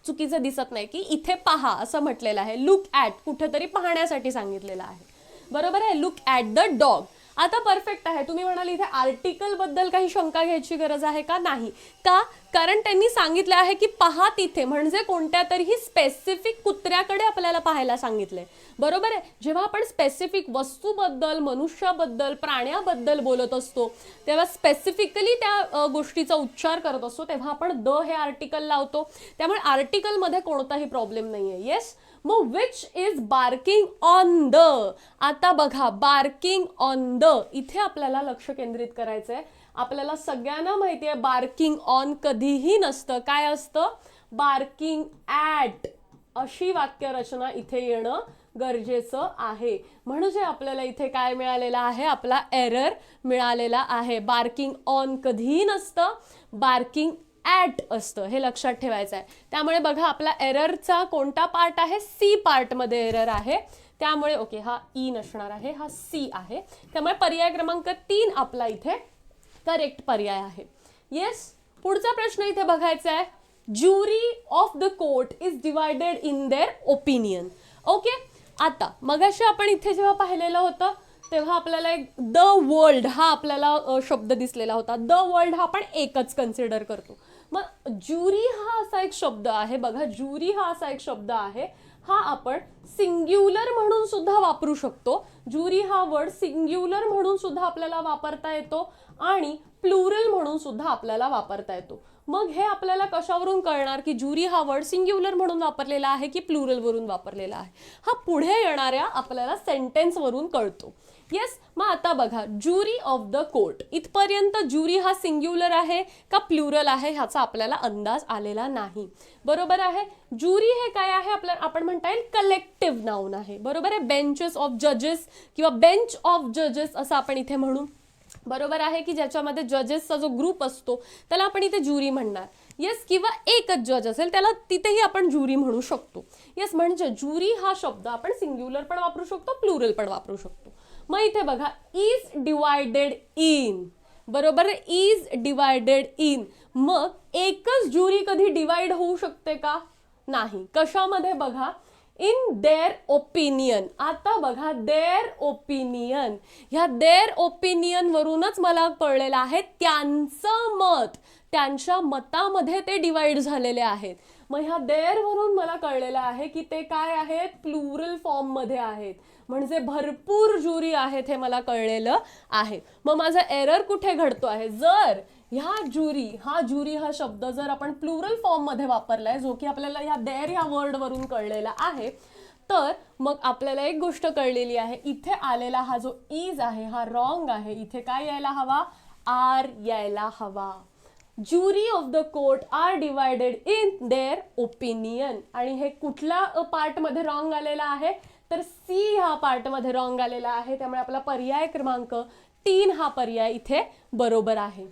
चुकीचं दिसत नाही, की इथे पहा असं म्हटलेलं आहे. लुक ॲट कुठेतरी पाहण्यासाठी सांगितलेलं आहे. बरोबर आहे. Look at the dog. आता परफेक्ट आहे. तुम्ही म्हणाल इथे आर्टिकल बद्दल काही शंका घ्यायची गरज आहे का? नाही. का? कारण त्यांनी सांगितले आहे की पहा तिथे, म्हणजे कोणत्या तरी स्पेसिफिक कुत्र्याकडे आपल्याला पाहायला सांगितले. बरोबर आहे. जेव्हा आपण स्पेसिफिक वस्तूबद्दल, मनुष्याबद्दल, प्राण्याबद्दल बोलत असतो तेव्हा स्पेसिफिकली त्या गोष्टीचा उच्चार करत असतो, तेव्हा आपण द हे आर्टिकल लावतो. त्यामुळे आर्टिकलमध्ये कोणताही प्रॉब्लेम नाही आहे. येस. मग which is barking on the. आता बघा, बार्किंग ऑन द इथे आपल्याला लक्ष केंद्रित करायचं आहे. आपल्याला सगळ्यांना माहिती आहे बार्किंग ऑन कधीही नसतं. काय असतं? बार्किंग ॲट अशी वाक्यरचना इथे येणं गरजेचं आहे. म्हणजे आपल्याला इथे काय मिळालेलं आहे? आपला एरर मिळालेला आहे. बार्किंग ऑन कधीही नसतं, बार्किंग ॲट असतं. हे लक्षात ठेवायचं आहे. त्यामुळे बघा, आपला एररचा कोणता पार्ट आहे? सी पार्टमध्ये एरर आहे. त्यामुळे ओके, हा ई नसणार आहे, हा सी आहे. त्यामुळे पर्याय क्रमांक 3 आपला इथे करेक्ट पर्याय आहे. येस, पुढचा प्रश्न इथे बघायचा आहे. Jury of the court is divided in their opinion. Okay, आता मगाशी आपण इथे जेव्हा पाहिलेलं होतं तेव्हा आपल्याला एक द वर्ल्ड हा आपल्याला शब्द दिसलेला होता. द वर्ल्ड हा आपण एकच कन्सिडर करतो. मग ज्युरी हा असा एक शब्द आहे. बघा, ज्युरी हा असा एक शब्द आहे, हा आपण सिंग्युलर म्हणून सुद्धा वापरू शकतो. ज्युरी हा वर्ड सिंग्युलर म्हणून सुद्धा आपल्याला वापरता येतो आणि प्लुरल म्हणून सुद्धा आपल्याला वापरता येतो. मग हे आपल्याला कशावरून कळणार की ज्युरी हा वर्ड सिंग्युलर म्हणून वापरलेला आहे की प्लुरल वरून वापरलेला आहे? हा पुढे येणाऱ्या आपल्याला सेंटेन्स वरून कळतो. येस, मग आता बघा, ज्युरी ऑफ द कोर्ट इथपर्यंत ज्युरी हा सिंग्युलर आहे का प्लुरल आहे ह्याचा आपल्याला अंदाज आलेला नाही. बरोबर आहे. ज्युरी हे काय आहे? आपण म्हणता येईल कलेक्टिव्ह नाउन आहे. बरोबर आहे. बेंचेस ऑफ जजेस किंवा बेंच ऑफ जजेस असं आपण इथे म्हणू. बरोबर आहे, की ज्याच्यामध्ये जजेसचा जो ग्रुप असतो त्याला आपण इथे ज्युरी म्हणणार. येस, किंवा एकच जज असेल त्याला तिथेही आपण ज्युरी म्हणू शकतो. येस, म्हणजे ज्युरी हा शब्द आपण सिंग्युलर पण वापरू शकतो, प्लुरल पण वापरू शकतो. मग इथे बघा, इज डिवायडेड इन. बरोबर आहे. Is divided in. मग एकच ज्युरी कधी डिवाइड होऊ शकते का? नाही. कशामध्ये? बघा, इन देअर ओपिनियन. आता बघा देअर ओपिनियन, ह्या देअर ओपिनियन वरूनच मला कळलेलं आहे त्यांचं मत, त्यांच्या मतामध्ये ते डिवाइड झालेले आहेत. मग ह्या देअर वरून मला कळलेलं आहे की ते काय आहेत, प्लुरल फॉर्म मध्ये आहेत, म्हणजे भरपूर ज्युरी आहेत हे मला कळलेलं आहे. मग माझा एरर कुठे घडतो आहे, जर ह्या ज्युरी हा शब्द जर आपण प्लुरल फॉर्म मध्ये वापरलाय, जो की आपल्याला ह्या देअर ह्या वर्ड वरून कळलेला आहे, तर मग आपल्याला एक गोष्ट कळलेली आहे, इथे आलेला हा जो इज आहे हा रॉंग आहे. इथे काय यायला हवा, आर यायला हवा. Jury of the court are divided in their opinion. आणि हे कुठल्या पार्ट मध्ये रॉंग आलेला आहे, तर सी हा पार्ट मध्ये रॉंग आलेला आहे. त्यामुळे आपला पर्याय क्रमांक 3 हा पर्याय इथे बरोबर आहे.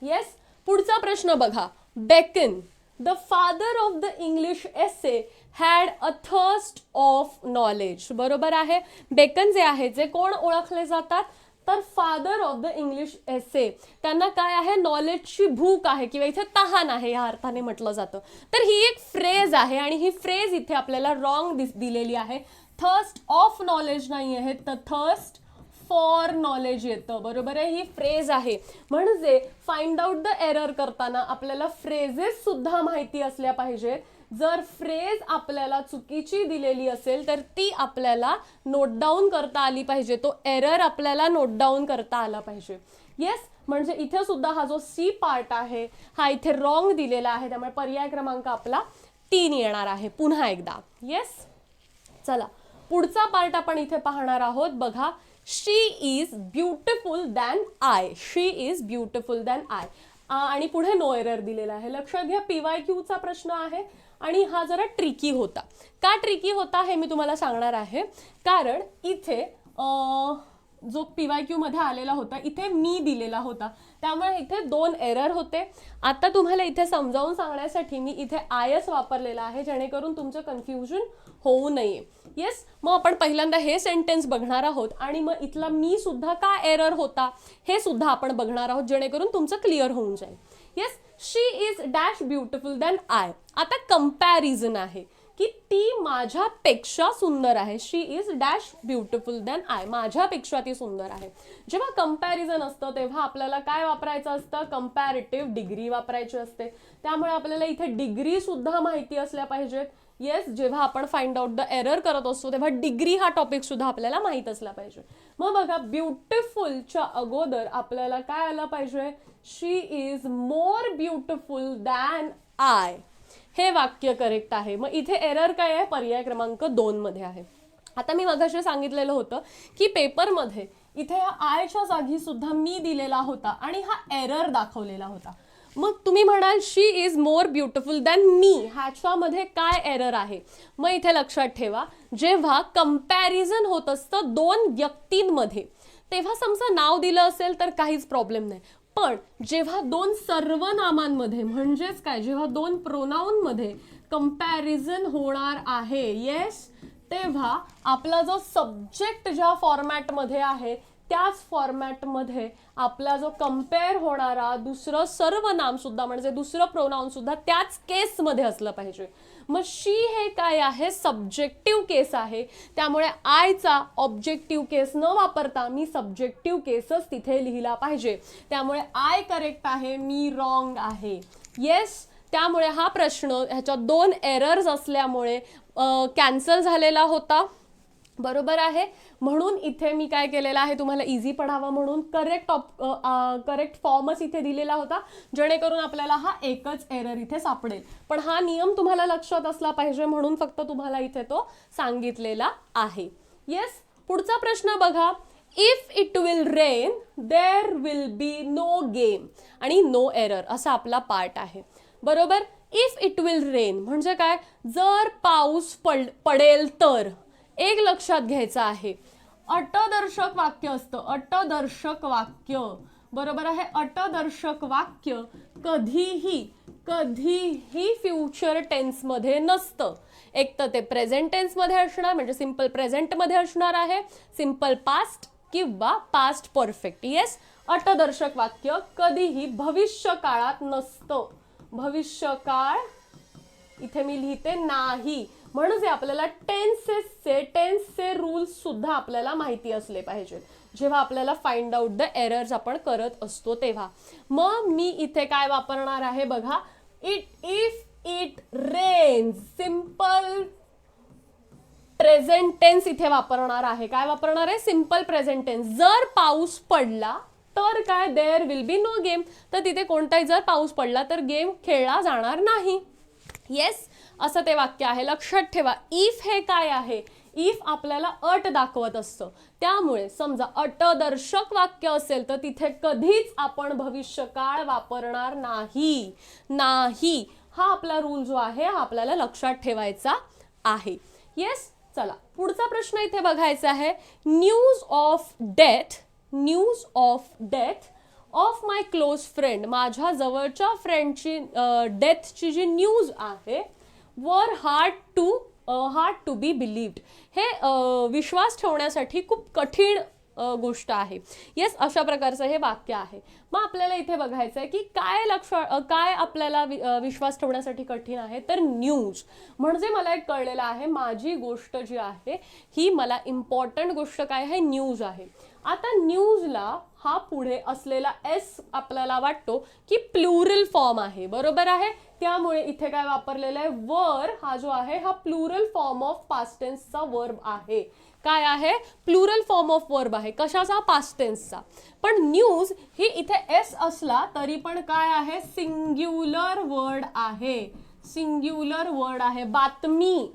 येस, पुढचा प्रश्न बघा. Bacon, the father of the English essay, had a thirst of knowledge. बरोबर आहे. बेकन जे आहे, जे कोण ओळखले जातात, तर फादर ऑफ द इंग्लिश एसे, त्यांना काय आहे, नॉलेजची भूक आहे किंवा इथे तहान आहे या अर्थाने म्हटलं जातं. तर ही एक फ्रेज आहे आणि ही फ्रेज इथे आपल्याला रॉंग दिलेली आहे. थर्स्ट ऑफ नॉलेज नाही आहे, तर थर्स्ट फॉर नॉलेज येतं. बरोबर आहे, ही फ्रेज आहे. म्हणजे फाइंड आउट द एरर करताना आपल्याला फ्रेजेस सुद्धा माहिती असल्या पाहिजेत. जर फ्रेज आपल्याला चुकीची दिलेली असेल तर ती आपल्याला नोट डाऊन करता आली पाहिजे, तो एरर आपल्याला नोट डाऊन करता आला पाहिजे. येस, म्हणजे इथे सुद्धा हा जो सी पार्ट आहे हा इथे रॉंग दिलेला आहे. त्यामुळे पर्याय क्रमांक आपला 3 येणार आहे पुन्हा एकदा. येस, चला पुढचा पार्ट आपण इथे पाहणार आहोत. बघा, she is beautiful than I. She is beautiful than I. आणि पुढे नो एरर दिलेला आहे. लक्षात घ्या, PYQचा प्रश्न आहे आणि हा जरा ट्रिकी होता. का ट्रिकी होता हे मी तुम्हाला सांगणार आहे. कारण इथे जो PYQ मध्ये आलेला होता, इथे मी दिलेला होता, त्यामुळे इथे 2 एरर होते. आता तुम्हाला इथे समजावून सांगण्यासाठी मी इथे आयच वापरलेला आहे, जेणेकरून तुमचं कन्फ्युजन होऊ नये. येस, मग आपण पहिल्यांदा हे सेंटेन्स बघणार आहोत आणि मग इथला मी सुद्धा का एरर होता हे सुद्धा आपण बघणार आहोत, जेणेकरून तुमचं क्लिअर होऊन जाईल. Yes, she is dash beautiful than I. आता कंपॅरिझन आहे की ती माझ्यापेक्षा सुंदर आहे. She is dash beautiful than I, माझ्यापेक्षा ती सुंदर आहे. जेव्हा कंपॅरिझन असतं तेव्हा आपल्याला काय वापरायचं असतं, कंपॅरेटिव्ह डिग्री वापरायची असते. त्यामुळे आपल्याला इथे डिग्री सुद्धा माहिती असल्या पाहिजेत. येस, जेव्हा आपण फाइंड आउट द एरर करत असतो तेव्हा डिग्री हा टॉपिक सुद्धा आपल्याला माहित असला पाहिजे. मग बघा, ब्युटिफुलच्या अगोदर आपल्याला काय आलं पाहिजे, she is more beautiful than I. हे वाक्य करेक्ट आहे. मग इथे एरर काय आहे, पर्याय क्रमांक 2 मध्ये आहे. आता मी मगाशी सांगितलेलं होतं की पेपरमध्ये इथे ह्या आयच्या जागी सुद्धा मी दिलेला होता आणि हा एरर दाखवलेला होता. मग तुम्ही म्हणाल शी इज मोर ब्युटिफुल दॅन मी, ह्याच्यामध्ये काय एरर आहे. मग इथे लक्षात ठेवा, जेव्हा कंपॅरिझन होत असतं 2 व्यक्तींमध्ये, तेव्हा समजा नाव दिलं असेल तर काहीच प्रॉब्लेम नाही. पण जेव्हा 2 सर्वनामांमध्ये, म्हणजेच काय, जेव्हा 2 प्रोनाउनमध्ये कंपॅरिझन होणार आहे, येस, तेव्हा आपला जो सब्जेक्ट ज्या फॉर्मॅटमध्ये आहे त्याच फॉर्मॅटमध्ये आपला जो कंपेअर होणारा दुसरं सर्वनाम सुद्धा, म्हणजे दुसरं प्रोनाउन सुद्धा त्याच केसमध्ये असलं पाहिजे. मग शी हे काय आहे, सब्जेक्टिव्ह केस आहे. त्यामुळे आयचा ऑब्जेक्टिव्ह केस न वापरता मी सब्जेक्टिव्ह केसच तिथे लिहिला पाहिजे. त्यामुळे आय करेक्ट आहे, मी रॉंग आहे. येस, त्यामुळे हा प्रश्न ह्याच्यात 2 एरर्स असल्यामुळे कॅन्सल झालेला होता. बरोबर आहे. म्हणून इथे मी काय केलेलं आहे, तुम्हाला इझी पडावं म्हणून करेक्ट फॉर्मच इथे दिलेला होता, जेणेकरून आपल्याला हा एकच एरर इथे सापडेल. पण हा नियम तुम्हाला लक्षात असला पाहिजे म्हणून फक्त तुम्हाला इथे तो सांगितलेला आहे. येस, पुढचा प्रश्न बघा. If it will rain there will be no game. आणि नो एरर असा आपला पार्ट आहे. बरोबर. इफ इट विल रेन म्हणजे काय, जर पाऊस पडेल तर. एक लक्षात घ्यायचं आहे, अटदर्शक वाक्य असतं, अटदर्शक वाक्य. बरोबर आहे. अटदर्शक वाक्य कधीही फ्युचर टेन्स मध्ये नसतं. एक तर ते प्रेझेंट टेन्स मध्ये असणार, म्हणजे सिंपल प्रेझेंट मध्ये असणार आहे, सिंपल पास्ट किंवा पास्ट परफेक्ट. येस, अटदर्शक वाक्य कधीही भविष्य काळात नसतं. भविष्यकाळ इथे मी लिहिते नाही. म्हणजे आपल्याला टेन्सचे रूल्स सुद्धा आपल्याला माहिती असले पाहिजेत जेव्हा आपल्याला फाइंड आउट द एरर्स आपण करत असतो तेव्हा. मग मी इथे काय वापरणार आहे बघा, if it rains, simple present tense इथे वापरणार आहे. काय वापरणार आहे? Simple present tense. जर पाऊस पडला तर काय, there will be no game. तर तिथे कोणताही जर पाऊस पडला तर गेम खेळला जाणार नाही. येस, असं ते वाक्य आहे. लक्षात ठेवा, इफ हे काय आहे, इफ आपल्याला अट दाखवत असतं. त्यामुळे समजा अटदर्शक वाक्य असेल तर तिथे कधीच आपण भविष्यकाळ वापरणार नाही. हा आपला रूल जो आहे हा आपल्याला लक्षात ठेवायचा आहे. येस, चला पुढचा प्रश्न इथे बघायचा आहे. News of death of my close friend, माझ्या जवळच्या फ्रेंडची डेथची जी न्यूज आहे, वर हार्ड टू बी बिलीव्ड, हे विश्वास ठेवण्यासाठी खूप कठीण गोष्ट आहे. येस, अशा प्रकारचं हे वाक्य आहे. मग आपल्याला इथे बघायचं आहे की काय आपल्याला विश्वास ठेवण्यासाठी कठीण आहे. तर न्यूज म्हणजे मला एक कळलेलं आहे, माझी गोष्ट जी आहे ही मला इम्पॉर्टंट गोष्ट काय आहे, न्यूज आहे. आता न्यूजला हा पुढे असलेला एस आपल्याला वाटतो की प्लुरल फॉर्म आहे, बरोबर आहे. त्यामुळे इथे काय वापरलेलं आहे, वर हा जो आहे हा प्लुरल फॉर्म ऑफ पास्ट टेन्सचा वर्ब आहे. काय आहे? प्लुरल फॉर्म ऑफ वर्ब आहे. कशाचा? पास्ट टेन्सचा. पण न्यूज ही इथे एस असला तरी पण काय आहे, सिंग्युलर वर्ड आहे. सिंग्युलर वर्ड आहे, बातमी,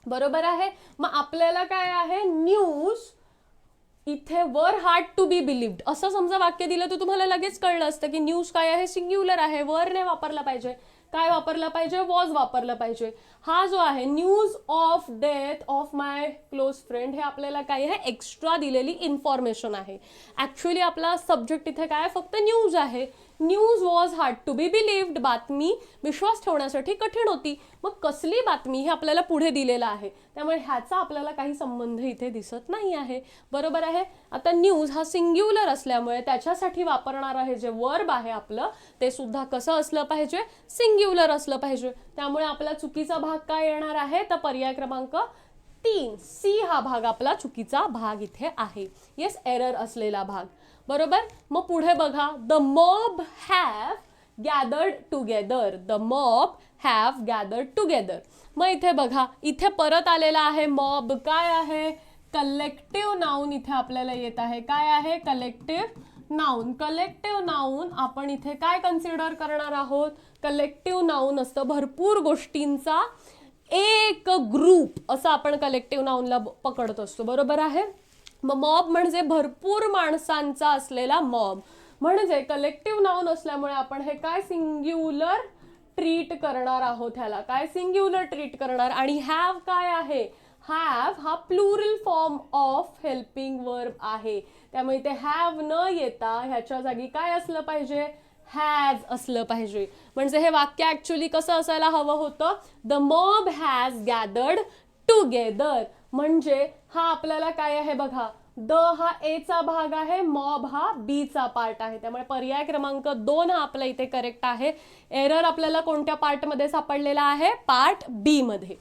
बरोबर आहे. मग आपल्याला काय आहे, न्यूज इथे वर हार्ड टू बी बिलीव्ड असं समजा वाक्य दिलं तर तुम्हाला लगेच कळलं असतं की न्यूज काय आहे, सिंग्युलर आहे, वर नाही वापरला पाहिजे. काय वापरलं पाहिजे? वॉज वापरलं पाहिजे. हा जो आहे news of death of my close friend, हे आपल्याला काय आहे, एक्स्ट्रा दिलेली इन्फॉर्मेशन आहे. ऍक्च्युअली आपला सब्जेक्ट इथे काय, फक्त न्यूज आहे. News was hard to be believed, बातमी विश्वास ठेवण्यासाठी कठीण होती. मग कसली बातमी हे आपल्याला पुढे दिलेलं आहे, त्यामुळे ह्याचा आपल्याला काही संबंध इथे दिसत नाही आहे, बरोबर आहे. आता न्यूज हा सिंग्युलर असल्यामुळे त्याच्यासाठी वापरणार आहे जे वर्ब आहे आपलं, ते सुद्धा कसं असलं पाहिजे, सिंग्युलर असलं पाहिजे. त्यामुळे आपला चुकीचा भाग काय येणार आहे, तर पर्याय क्रमांक 3 सी हा भाग आपला चुकीचा भाग इथे आहे. येस, एरर असलेला भाग, बरोबर. मग पुढे बघा, the mob have gathered together, the mob have gathered together. मग इथे बघा, इथे परत आलेला आहे मॉब. काय आहे? कलेक्टिव्ह नाउन इथे आपल्याला येत आहे. काय आहे? Collective noun. कलेक्टिव्ह नाउन आपण इथे काय कन्सिडर करणार आहोत, कलेक्टिव्ह नाउन असतं भरपूर गोष्टींचा एक ग्रुप, असं आपण कलेक्टिव्ह नाउनला पकडत असतो, बरोबर आहे. मग मॉब म्हणजे भरपूर माणसांचा असलेला मॉब, म्हणजे कलेक्टिव्ह नाउन असल्यामुळे आपण हे काय, सिंग्युलर ट्रीट करणार आहोत. ह्याला काय, सिंग्युलर ट्रीट करणार. आणि हॅव काय आहे, हॅव हा plural form of helping verb आहे. त्यामुळे इथे हॅव न येता ह्याच्या जागी काय असलं पाहिजे, हॅज असलं पाहिजे. म्हणजे हे वाक्य ऍक्च्युअली कसं असायला हवं होतं, the mob has gathered together. म्हणजे हा आपल्याला काय आहे बघा, द हा ए चा भाग आहे, मॉब हा बी चा पार्ट आहे. त्यामुळे पर्याय क्रमांक 2 हा आपला इथे करेक्ट आहे. एरर आपल्याला कोणत्या पार्ट मध्ये सापडलेला आहे, पार्ट बी मध्ये.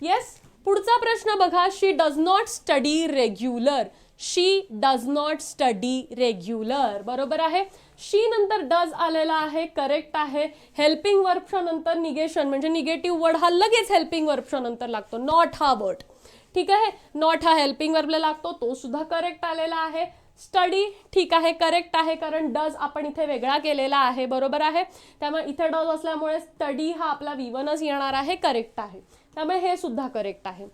येस, पुढचा प्रश्न बघा, she does not study regular. She does not study regular, बरोबर आहे. शी नंतर डज आलेला आहे, करेक्ट आहे. हेल्पिंग वर्बच्या नंतर निगेशन म्हणजे निगेटिव्ह वर्ड हा लगेच हेल्पिंग वर्बच्या नंतर लागतो, नॉट हा वर्ड, ठीक आहे. नॉट हा हेल्पिंग वर्बला लागतो, तो सुद्धा करेक्ट आलेला आहे. स्टडी ठीक आहे, करेक्ट आहे, कारण डज आपण इथे वेगळा केलेला आहे, बरोबर आहे. त्यामुळे इथे डज असल्यामुळे स्टडी हा आपला V1च येणार आहे, करेक्ट आहे. त्यामुळे हे सुद्धा करेक्ट आहे.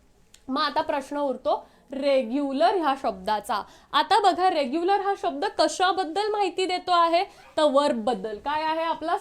मग आता प्रश्न उरतो रेग्युलर ह्या शब्दाचा. आता बघा, रेग्युलर हा शब्द कशाबद्दल माहिती देतो आहे, तर वर्ब बद्दल. काय आहे आपला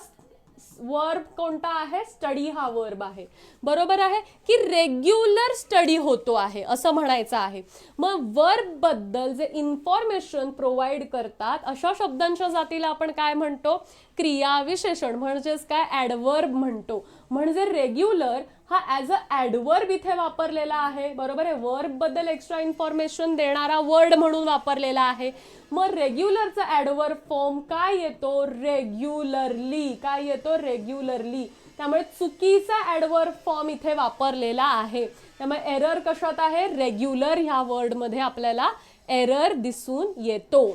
वर्ब, कोणता आहे, स्टडी हा वर्ब आहे, बरोबर आहे. की रेग्युलर स्टडी होतो आहे असं म्हणायचं आहे. मग वर्ब बद्दल जे इन्फॉर्मेशन प्रोव्हाइड करतात अशा शब्दांच्या जातीला आपण काय म्हणतो, क्रियाविशेषण, म्हणजेच काय, ॲडवर्ब म्हणतो. म्हणजे रेग्युलर हा ॲज अ ॲडवर्ब इथे वापरलेला आहे, बरोबर आहे. वर्ब बद्दल एक्स्ट्रा इन्फॉर्मेशन देणारा वर्ड म्हणून वापरलेला आहे. मग रेग्युलरचा ॲडवर्ब फॉर्म काय येतो, रेग्युलरली. काय येतो, रेग्युलरली. त्यामुळे चुकीचा ॲडवर्ब फॉर्म इथे वापरलेला आहे. त्यामुळे एरर कशात आहे, रेग्युलर ह्या वर्डमध्ये आपल्याला एरर दिसून येतो.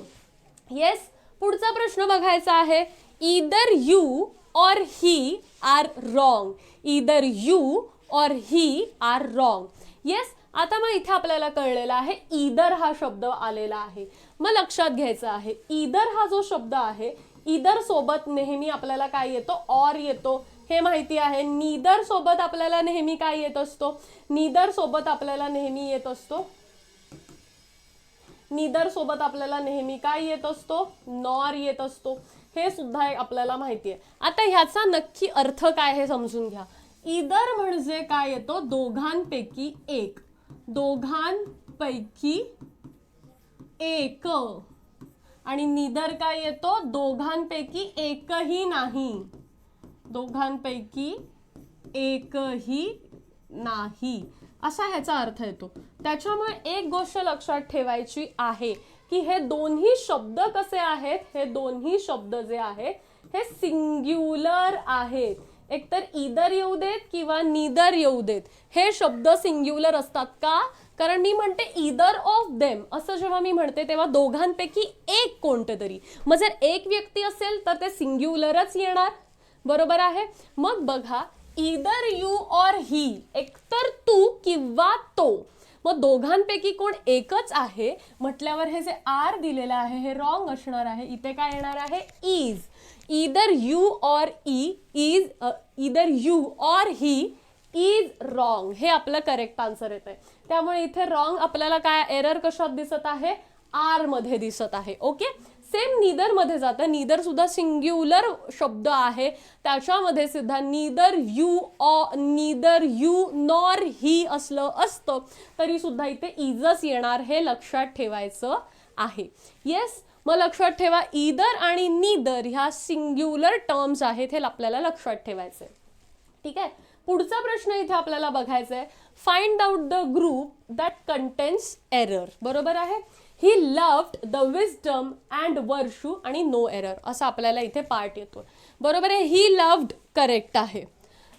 येस, पुढचा प्रश्न बघायचा आहे. ईदर यू और ही आर रॉंग. ईदर यू और ही आर रॉंग. येस, आता मग इथे आपल्याला कळलेला आहे ईदर हा शब्द आलेला आहे. मग लक्षात घ्यायचं आहे ईदर हा जो शब्द आहे, ईदर सोबत नेहमी आपल्याला काय येतो, ऑर येतो, हे माहिती आहे. नीदर सोबत आपल्याला नेहमी काय येत असतो, नीदर सोबत आपल्याला नेहमी येत असतो, नीदर सोबत आपल्याला नेहमी काय येत असतो, नॉर येत असतो. हे सुद्धा आपल्याला माहिती आहे. आता ह्याचा नक्की अर्थ काय हे समजून घ्या. ईदर म्हणजे काय येतो, दोघांपैकी एक, दोघांपैकी एक. आणि नीदर काय येतो, दोघांपैकी एकही नाही, दोघांपैकी एकही नाही, असा ह्याचा अर्थ येतो. त्याच्यामुळे एक गोष्ट लक्षात ठेवायची आहे की हे दोन्ही शब्द कसे आहेत, हे दोन्ही शब्द जे आहेत हे सिंग्युलर आहेत. एकतर ईदर येऊ देत किंवा नीदर येऊ देत, हे शब्द सिंग्युलर असतात. का, कारण मी म्हणते ईदर ऑफ देम, असं जेव्हा मी म्हणते तेव्हा दोघांपैकी एक कोणते तरी. मग जर एक व्यक्ती असेल तर ते सिंग्युलरच येणार, बरोबर आहे. मग बघा, ईदर यू और ही, एकतर तू किंवा तो. मग दोघांपैकी कोण एकच आहे म्हटल्यावर हे जे आर दिलेलं आहे हे रॉंग असणार आहे. इथे काय येणार आहे, इज. ईदर यू और इज, ईदर यू और ही इज रॉंग, हे आपलं करेक्ट आन्सर येत आहे. त्यामुळे इथे रॉंग आपल्याला काय एरर कशात दिसत आहे, आर मध्ये दिसत आहे. ओके, सेम नीदर मध्ये जातं. नीदर सुद्धा सिंग्युलर शब्द आहे, त्याच्यामध्ये सुद्धा नीदर यू नॉर ही असलं असतं तरी सुद्धा इथे इजच येणार, हे लक्षात ठेवायचं आहे. येस, मग लक्षात ठेवा ईदर आणि नीदर ह्या सिंग्युलर टर्म्स आहेत, हे आपल्याला लक्षात ठेवायचं आहे. ठीक आहे, पुढचा प्रश्न इथे आपल्याला बघायचा आहे. Find out the group that contains error. बरोबर आहे. He loved the wisdom and worship आणि नो एरर, असा आपल्याला इथे पार्ट येतो. बरोबर आहे, ही लव्ड करेक्ट आहे.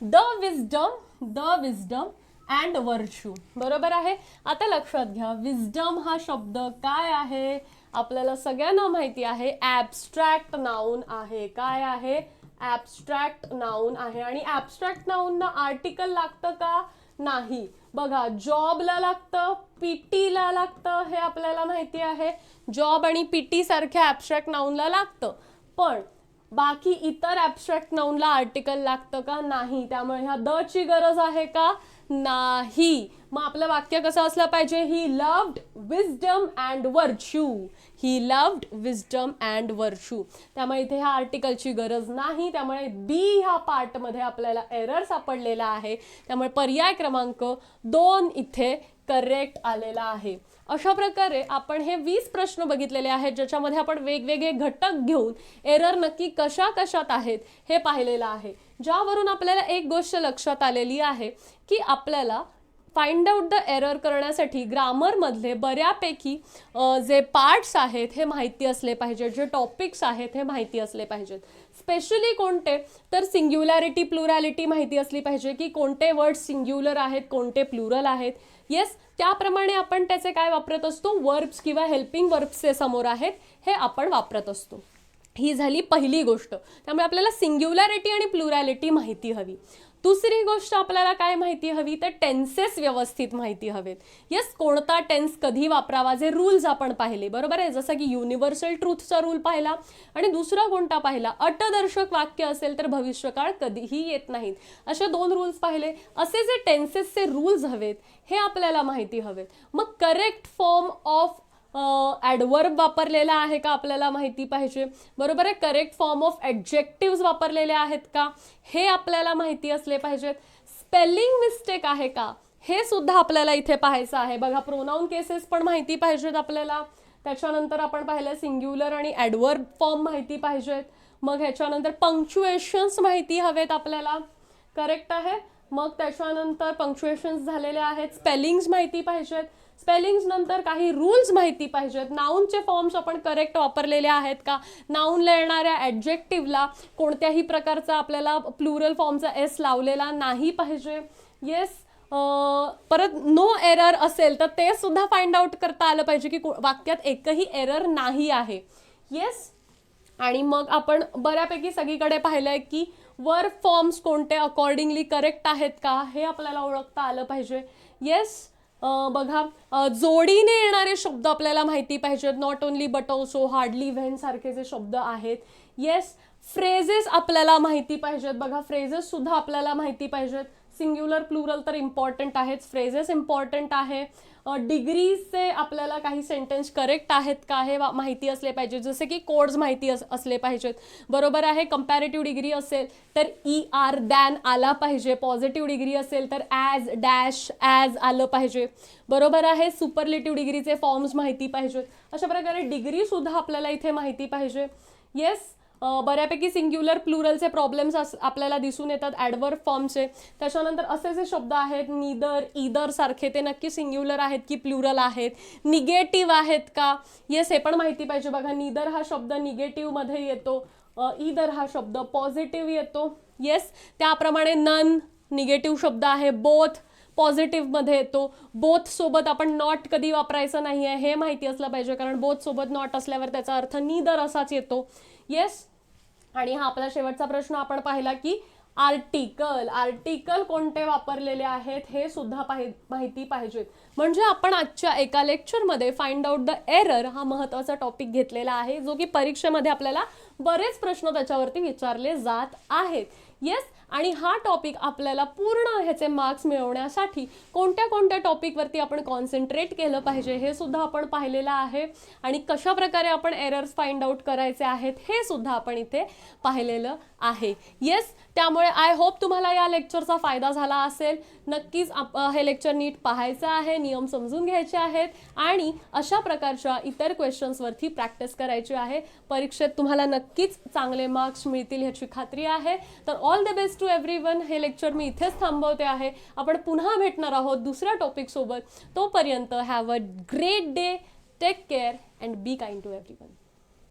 द विजडम अँड वर्शू, बरोबर आहे. आता लक्षात घ्या, विजडम हा शब्द काय आहे, आपल्याला सगळ्यांना माहिती आहे, ॲब्स्ट्रॅक्ट नाउन आहे. काय आहे, ॲब्स्ट्रॅक्ट नाउन आहे. आणि ॲब्स्ट्रॅक्ट नाउनना आर्टिकल लागतं का, नाही. बघा, जॉबला लागतं, पीटीला लागतं, हे आपल्याला माहिती आहे. जॉब आणि पीटी सारख्या ॲब्स्ट्रॅक्ट नाउनला लागतं, पण बाकी इतर ॲब्स्ट्रॅक्ट नाउनला आर्टिकल लागतं का, नाही. त्यामुळे ह्या द ची गरज आहे का, नाही. मग आपलं वाक्य कसं असलं पाहिजे, he loved wisdom and virtue, he loved wisdom and virtue. त्यामुळे इथे ह्या आर्टिकलची गरज नाही. त्यामुळे बी ह्या पार्टमध्ये आपल्याला एरर सापडलेला आहे. त्यामुळे पर्याय क्रमांक 2 इथे करेक्ट आलेला आहे. अशा प्रकारे आपण हे 20 प्रश्न बघितलेले आहेत, ज्याच्यामध्ये आपण वेगवेगळे घटक घेऊन एरर नक्की कशा कशात आहेत हे पाहिलेलं आहे. ज्यावरून आपल्याला एक गोष्ट लक्षात आलेली आहे की आपल्याला फाइंड आउट द एरर करण्यासाठी ग्रामरमधले बऱ्यापैकी जे पार्ट्स आहेत हे माहिती असले पाहिजेत, जे टॉपिक्स आहेत हे माहिती असले पाहिजेत. स्पेशली कोणते, तर सिंग्युलॅरिटी प्लुरॅलिटी माहिती असली पाहिजे की कोणते वर्ड सिंग्युलर आहेत, कोणते प्लुरल आहेत. येस, त्याप्रमाणे आपण त्याचे काय वापरत असतो, वर्ब्स किंवा हेल्पिंग वर्ब्सचे समोर आहेत हे आपण वापरत असतो. ही झाली पहिली गोष्ट. त्यामुळे आपल्याला सिंग्युलॅरिटी आणि प्लुरॅलिटी माहिती हवी. दुसरी गोष्ट आपल्याला काय माहिती हवी, तर टेन्सेस व्यवस्थित माहिती हवेत. येस, कोणता टेन्स कधी वापरावा, जे रूल्स आपण पाहिले, बरोबर आहे. जसं की युनिव्हर्सल ट्रूथचा रूल पाहिला आणि दुसरा कोणता पाहिला, अटदर्शक वाक्य असेल तर भविष्यकाळ कधीही येत नाहीत, असे 2 रूल्स पाहिले. असे जे टेन्सेसचे रूल्स हवेत हे आपल्याला माहिती हवेत. मग करेक्ट फॉर्म ऑफ ॲडवर्ब वापरलेला आहे का आपल्याला माहिती पाहिजे, बरोबर आहे. करेक्ट फॉर्म ऑफ ॲडजेक्टिव्स वापरलेले आहेत का हे आपल्याला माहिती असले पाहिजेत. स्पेलिंग मिस्टेक आहे का हे सुद्धा आपल्याला इथे पाहायचं आहे. बघा, प्रोनाउन केसेस पण माहिती पाहिजेत आपल्याला. त्याच्यानंतर आपण पाहिलं सिंग्युलर आणि ॲडवर्ब फॉर्म माहिती पाहिजेत. मग ह्याच्यानंतर पंक्च्युएशन्स माहिती हवेत आपल्याला, करेक्ट आहे. मग त्याच्यानंतर पंक्च्युएशन्स झालेले आहेत, स्पेलिंग्स माहिती पाहिजेत, स्पेलिंग्स नंतर काही रूल्स माहिती पाहिजेत, नाऊनचे फॉर्म्स आपण करेक्ट वापरलेले आहेत का, नाऊनला येणाऱ्या ॲडजेक्टिव्हला कोणत्याही प्रकारचा आपल्याला प्लुरल फॉर्मचा एस लावलेला नाही पाहिजे. येस, परत नो एरर असेल तर ते सुद्धा फाइंड आउट करता आलं पाहिजे की वाक्यात एकही एरर नाही आहे. येस, आणि मग आपण बऱ्यापैकी सगळीकडे पाहिलंय की वर्ब फॉर्म्स कोणते अकॉर्डिंगली करेक्ट आहेत का हे आपल्याला ओळखता आलं पाहिजे. येस, बघा जोडीने येणारे शब्द आपल्याला माहिती पाहिजेत, not only but also, hardly, when सारखे जे शब्द आहेत. येस, फ्रेजेस आपल्याला माहिती पाहिजेत, बघा फ्रेजेस सुद्धा आपल्याला माहिती पाहिजेत, सिंग्युलर प्लुरल तर इम्पॉर्टंट आहेच, फ्रेजेस इम्पॉर्टंट आहे. डिग्रीचे आपल्याला काही सेंटेन्स करेक्ट आहेत का हे माहिती असले पाहिजे, जसे की कोड्स माहिती असले पाहिजेत. बरोबर आहे, कंपॅरेटिव्ह डिग्री असेल तर ER दॅन आला पाहिजे, पॉझिटिव्ह डिग्री असेल तर ॲज डॅश ॲज आलं पाहिजे. बरोबर आहे, सुपरलेटिव्ह डिग्रीचे फॉर्म्स माहिती पाहिजेत. अशा प्रकारे डिग्री सुद्धा आपल्याला इथे माहिती पाहिजे. येस, बऱ्यापैकी सिंग्युलर प्लुरलचे प्रॉब्लेम्स आपल्याला दिसून येतात ॲडवर्ब फॉर्मचे. त्याच्यानंतर असे जे शब्द आहेत नीदर, ईदर सारखे, ते नक्की सिंग्युलर आहेत की प्लुरल आहेत, निगेटिव्ह आहेत का, येस हे पण माहिती पाहिजे. बघा नीदर हा शब्द निगेटिव्हमध्ये येतो, ईदर हा शब्द पॉझिटिव्ह येतो. येस, त्याप्रमाणे नन निगेटिव्ह शब्द आहे, बोथ पॉझिटिव्हमध्ये येतो. बोथ सोबत आपण नॉट कधी वापरायचं नाही आहे हे माहिती असलं पाहिजे, कारण बोथ सोबत नॉट असल्यावर त्याचा अर्थ नीदर असाच येतो. येस, आणि हा आपला शेवटचा प्रश्न आपण पाहिला की आर्टिकल कोणते वापरलेले आहेत हे सुद्धा माहिती पाहिजेत. म्हणजे आपण आजच्या एका लेक्चरमध्ये फाइंड आउट द एरर हा महत्त्वाचा टॉपिक घेतलेला आहे, जो की परीक्षेमध्ये आपल्याला बरेच प्रश्न त्याच्यावरती विचारले जात आहेत. येस, आणि हा टॉपिक आपल्याला पूर्ण ह्याचे मार्क्स मिळवण्यासाठी कोणत्या कोणत्या टॉपिकवरती आपण कॉन्सन्ट्रेट केलं पाहिजे हे सुद्धा आपण पाहिलेलं आहे, आणि कशा प्रकारे आपण एरर्स फाइंड आउट करायचे आहेत हे सुद्धा आपण इथे पाहिलेलं आहे. येस, त्यामुळे आय होप तुम्हाला या लेक्चरचा फायदा झाला असेल. नक्कीच हे लेक्चर नीट पाहायचं आहे, नियम समजून घ्यायचे आहेत आणि अशा प्रकारच्या इतर क्वेश्चन्सवरती प्रॅक्टिस करायची आहे. परीक्षेत तुम्हाला नक्कीच चांगले मार्क्स मिळतील ह्याची खात्री आहे. तर all the best to everyone. हे लेक्चर मी इथेच थांबवते आहे. आपण पुन्हा भेटणार आहोत दुसऱ्या टॉपिक सोबत. तोपर्यंत have a great day, take care and be kind to everyone.